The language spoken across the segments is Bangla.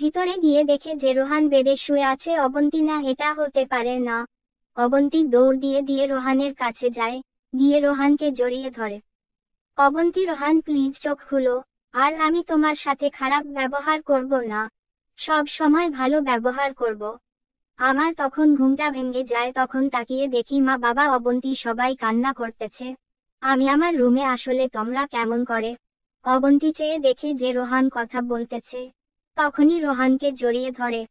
ভিতরে গিয়ে দেখে যে রোহান বেডে শুয়ে আছে। অবন্তী না, এটা হতে পারে না। অবন্তী দৌড় দিয়ে দিয়ে রোহানের কাছে যায়, গিয়ে রোহানকে জড়িয়ে ধরে। অবন্তী, রোহান প্লিজ চোখ খুলো, আর আমি তোমার সাথে খারাপ ব্যবহার করব না, সব সময় ভালো ব্যবহার করব। আমার তখন ঘুমটা ভেঙে যায়। তখন তাকিয়ে দেখি মা বাবা অবন্তী সবাই কান্না করতেছে। আমি আমার রুমে, আসলে তোমরা কেমন করে? অবন্তী চেয়ে দেখে যে রোহান কথা বলতেছে, তখনই রোহানকে জড়িয়ে ধরে।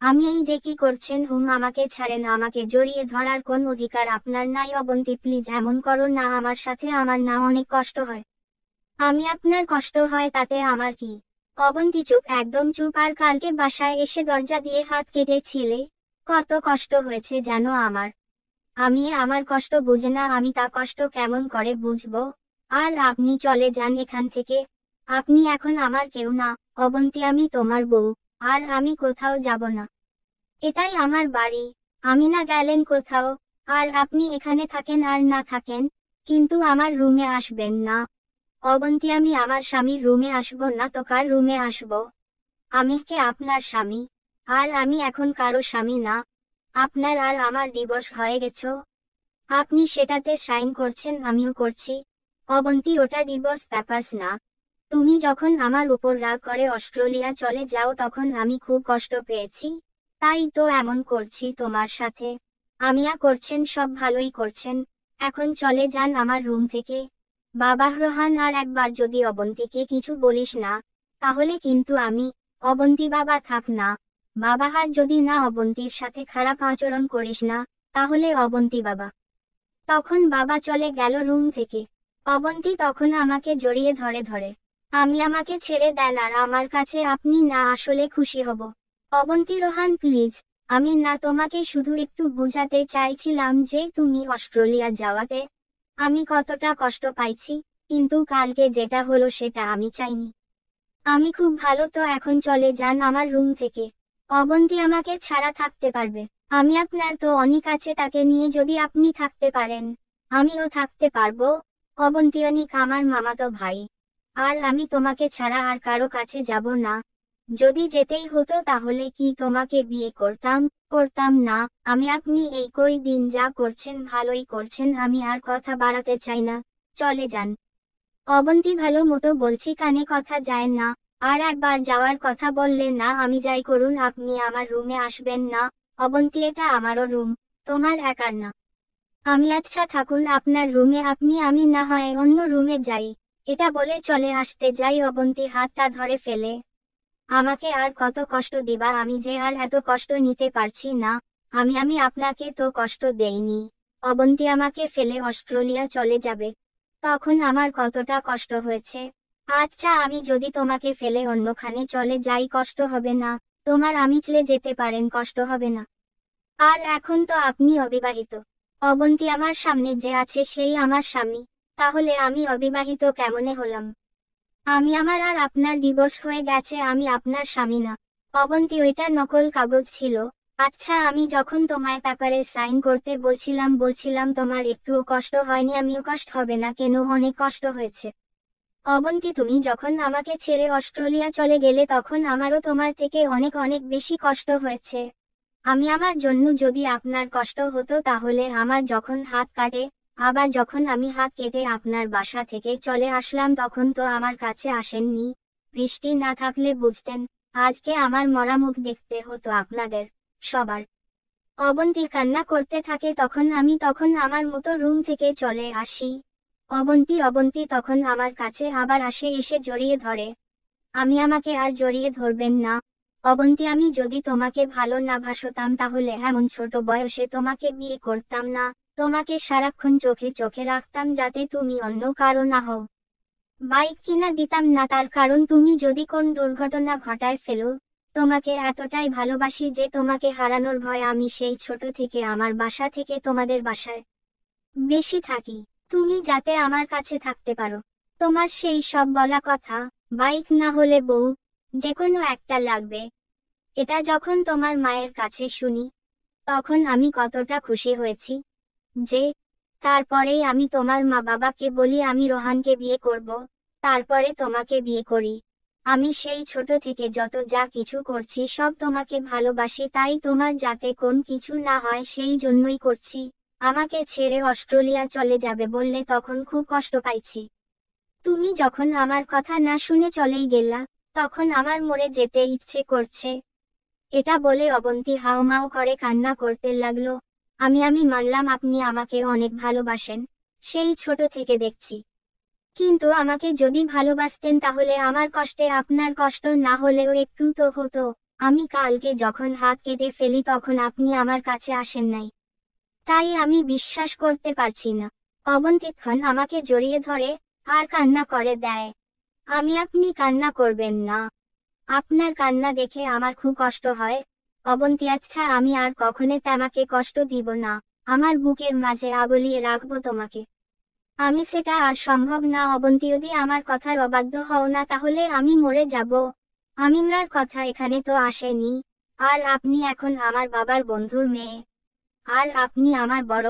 আমি এই যে কি করছেন আমাকে ছাড়েন, আমাকে জড়িয়ে ধরার কোন অধিকার আপনার নাই। অবন্তী প্লিজ এমন করো না আমার সাথে, আমার না অনেক কষ্ট হয়। আমি আপনার কষ্ট হয় তাতে আমার কি? অবন্তী চুপ, একদম চুপ। আর কালকে বাসায় এসে দরজা দিয়ে হাত কেটেছিলে, কত কষ্ট হয়েছে জানো আমার। আমি আমার কষ্ট বুঝে না, আমি তা কষ্ট কেমন করে বুঝবো? আর আপনি চলে যান এখান থেকে, আপনি এখন আমার কেউ না। অবন্তী, আমি তোমার বউ, আর আমি কোথাও যাব না। এটাই আমার বাড়ি, আমি না গেলেন কোথাও। আর আপনি এখানে থাকেন আর না থাকেন, কিন্তু আমার রুমে আসবেন না। অবন্তী, আমি আমার স্বামীর রুমে আসবো না তো কার রুমে আসবো? আমি কে আপনার স্বামী? আর আমি এখন কারো স্বামী না। আপনার আর আমার ডিভোর্স হয়ে গেছে, আপনি সেটাতে সাইন করছেন, আমিও করছি। অবন্তী, ওটা ডিভোর্স পেপারস না। তুমি যখন আমার উপর রাগ করে অস্ট্রেলিয়া চলে যাও তখন আমি খুব কষ্ট পেয়েছি, তাই তো এমন করছি তোমার সাথে। আমিয়া করছেন সব ভালোই করছেন, এখন চলে যান আমার রুম থেকে। বাবা রোহান, আর একবার যদি অবন্তীকে কিছু বলিস না, তাহলে কিন্তু আমি। অবন্তী, বাবা থাক না। বাবা, আর যদি না অবন্তীর সাথে খারাপ আচরণ করিস না, তাহলে অবন্তী বাবা। তখন বাবা চলে গেল রুম থেকে। অবন্তী তখন আমাকে জড়িয়ে ধরে ধরে, আমাকে ছেড়ে দেন, আর আমার কাছে আপনি না আসলে খুশি হব। অবন্তী, রোহান প্লিজ, আমি না তোমাকে শুধু একটু বোঝাতে চাইছিলাম যে তুমি অস্ট্রেলিয়া যাওয়াতে আমি কতটা কষ্ট পাইছি, কিন্তু কালকে যেটা হলো সেটা আমি চাইনি। আমি খুব ভালো, তো এখন চলে যান আমার রুম থেকে। অবন্তী, আমাকে ছাড়া থাকতে পারবে? আমি আপনার তো অনেক আছে, তাকে নিয়ে যদি আপনি থাকতে পারেন, আমিও থাকতে পারবো। অবন্তী, অনেক আমার মামাতো ভাই, আর আমি তোমাকে ছাড়া আর কারো কাছে যাব না। যদি যেতেই হতো তাহলে কি তোমাকে বিয়ে করতাম? করতাম না আমি। আপনি এই কই দিন যা করছেন ভালোই করছেন, আমি আর কথা বাড়াতে চাই না, চলে যান। অবন্তী, ভালো মতো বলছি, কানে কথা যায় না। আর একবার যাওয়ার কথা বললে না আমি যাই করুন, আপনি আমার রুমে আসবেন না। অবন্তী, এটা আমারও রুম, তোমার একার না। আমি আচ্ছা থাকুন আপনার রুমে আপনি, আমি না হয় অন্য রুমে যাই। এটা বলে চলে আসতে যাই, অবন্তী হাতটা ধরে ফেলে। আমাকে আর কত কষ্ট দিবা? আমি যে আর এত কষ্ট নিতে পারছি না। আমি আপনাকে তো কষ্ট দেইনি। অবন্তী আমাকে ফেলে অস্ট্রেলিয়া চলে যাবে, তখন আমার কতটা কষ্ট হয়েছে। আচ্ছা, আমি যদি তোমাকে ফেলে অন্যখানে চলে যাই কষ্ট হবে না? তোমার আমি চলে যেতে পারেন, কষ্ট হবে না? আর এখন তো আপনি অবিবাহিত। অবন্তী, আমার সামনে যে আছে সেই আমার স্বামী, তাহলে আমি অবিবাহিত কেমনে হলাম? আমার আর আপনার ডিভোর্স হয়ে গেছে, আমি আপনার স্বামী না। অবন্তী, ওইটা নকল কাগজ ছিল। আচ্ছা, আমি যখন তোমায় পেপারে সাইন করতে বলছিলাম তোমার একটুও কষ্ট হয়নি, আমিও কষ্ট হবে না কেন? অনেক কষ্ট হয়েছে। অবন্তী, তুমি যখন আমাকে ছেড়ে অস্ট্রেলিয়া চলে গেলে তখন আমারও তোমার থেকে অনেক অনেক বেশি কষ্ট হয়েছে। আমার জন্য যদি আপনার কষ্ট হতো তাহলে আমার যখন হাত কাটে, আবার যখন আমি হাত কেটে আপনার বাসা থেকে চলে আসলাম তখন তো আমার কাছে আসেননি। বৃষ্টি না থাকলে বুঝতেন, আজকে আমার মরা মুখ দেখতে হতো আপনাদের সবার। অবন্তী কান্না করতে থাকে। তখন আমি আমার মতো রুম থেকে চলে আসি। অবন্তী তখন আমার কাছে আবার আসে, এসে জড়িয়ে ধরে। আমাকে আর জড়িয়ে ধরবেন না। অবন্তী, আমি যদি তোমাকে ভালো না বাসতাম তাহলে এমন ছোট বয়সে তোমাকে বিয়ে করতাম না। তোমাকে সারাক্ষণ চোখে চোখে রাখতাম যাতে তুমি অন্য কারো না হও। বাইক কিনা দিতাম না, তার কারণ তুমি যদি কোন দুর্ঘটনা ঘটায় ফেলো। তোমাকে এতটাই ভালোবাসি যে তোমাকে হারানোর ভয় আমি সেই ছোট থেকে আমার বাসা থেকে তোমাদের বাসায় বেশি থাকি, তুমি যাতে আমার কাছে থাকতে পারো। তোমার সেই সব বলা কথা, বাইক না হলে বউ, যে কোনো একটা লাগবে, এটা যখন তোমার মায়ের কাছে শুনি তখন আমি কতটা খুশি হয়েছি যে তারপরেই আমি তোমার মা বাবাকে বলি আমি রোহানকে বিয়ে করব, তারপরে তোমাকে বিয়ে করি। আমি সেই ছোট থেকে যত যা কিছু করছি সব তোমাকে ভালোবাসি, তাই তোমার যাতে কোন কিছু না হয় সেই জন্যই করছি। আমাকে ছেড়ে অস্ট্রেলিয়া চলে যাবে বললে তখন খুব কষ্ট পাইছি। তুমি যখন আমার কথা না শুনে চলেই গেলা, তখন আমার মরে যেতে ইচ্ছে করছে। এটা বলে অবন্তী হাউমাউ করে কান্না করতে লাগলো। আমি মানলাম আপনি আমাকে অনেক ভালোবাসেন, সেই ছোট থেকে দেখছি। কিন্তু আমাকে যদি ভালোবাসতেন তাহলে আমার কষ্টে আপনার কষ্ট না হলেও একটু তো হতো। আমি কালকে যখন হাত কেটে ফেলি তখন আপনি আমার কাছে আসেন নাই, তাই আমি বিশ্বাস করতে পারছি না। অবন্তীক্ষণ আমাকে জড়িয়ে ধরে আর কান্না করে দেয়। আপনি কান্না করবেন না, আপনার কান্না দেখে আমার খুব কষ্ট হয়। অবন্তী, আচ্ছা আমি আর কখনো তোমাকে কষ্ট দিব না, আমার বুকের মাঝে আগলিয়ে রাখবো তোমাকে। আমি সেটা আর সম্ভব না অবন্তী, যদি আমার কথার অবাধ্য হও না তাহলে আমি মরে যাব। আমিরার কথা এখানে তো আসেনি। আর আপনি এখন আমার বাবার বন্ধুর মেয়ে, আর আপনি আমার বড়,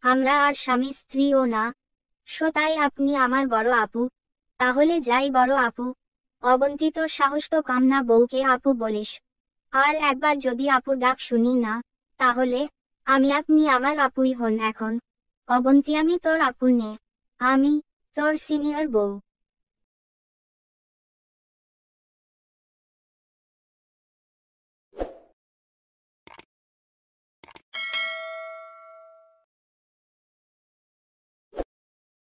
আমরা আর স্বামী স্ত্রীও না। তাই আপনি আমার বড় আপু। তাহলে যাই বড় আপু। অবন্তী, তোর সাহস তো কম না বউকে আপু বলিস। আর একবার যদি আপুর ডাক শুনি না, তাহলে আপনি আমার আপুই হন এখন। অবন্তী, আমি তোর আপু নে, আমি তোর সিনিয়র বউ।